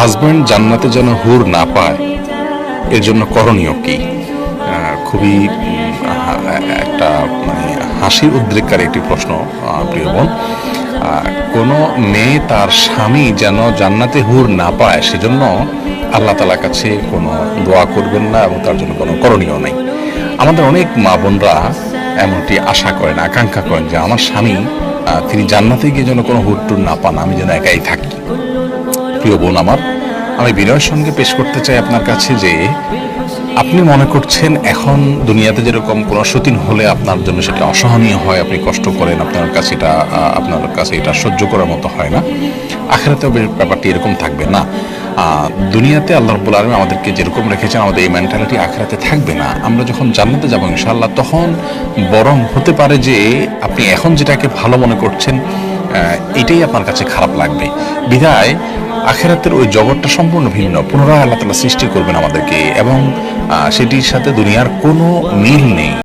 Husband জান্নাতে যেন হুর না পায় এর জন্য করণীয় কি? খুবই একটা মানে হাসির উদ্রেককারী একটি প্রশ্ন, প্রিয় বোন। কোনো মেয়ে তার স্বামী যেন জান্নাতে হুর না পায় সেজন্য আল্লাহ তাআলার কাছে কোনো দোয়া করবেন না এবং তার জন্য কোনো করণীয় নাই। আমাদের অনেক মা বোনরা এমনটি আশা করেন, আকাঙ্ক্ষা করেন যে আমার স্বামী তিনি জান্নাতে গিয়ে যেন কোনো হুর টুর না পান, আমি যেন একাই থাকি। প্রিয় বোন আমার, আমি বিনয়ের সঙ্গে পেশ করতে চাই আপনার কাছে যে আপনি মনে করছেন এখন দুনিয়াতে যেরকম কোনো সতীন হলে আপনার জন্য সেটা অসহনীয় হয়, আপনি কষ্ট করেন, আপনার কাছে এটা সহ্য করার মতো হয় না। আখিরাতেও ব্যাপারটি এরকম থাকবে না। দুনিয়াতে আল্লাহ রাব্বুল আলামিন আমাদেরকে যেরকম রেখেছেন, আমাদের এই মেন্টালিটি আখিরাতে থাকবে না। আমরা যখন জান্নাতে যাব ইনশাআল্লাহ, তখন বরং হতে পারে যে আপনি এখন যেটাকে ভালো মনে করছেন এটাই আপনার কাছে খারাপ লাগবে। বিধায় আখিরাতের ওই জগৎটা সম্পূর্ণ ভিন্ন, পুনরায় আল্লাহ তাআলা সৃষ্টি করবেন আমাদেরকে, এবং সেটির সাথে দুনিয়ার কোনো মিল নেই।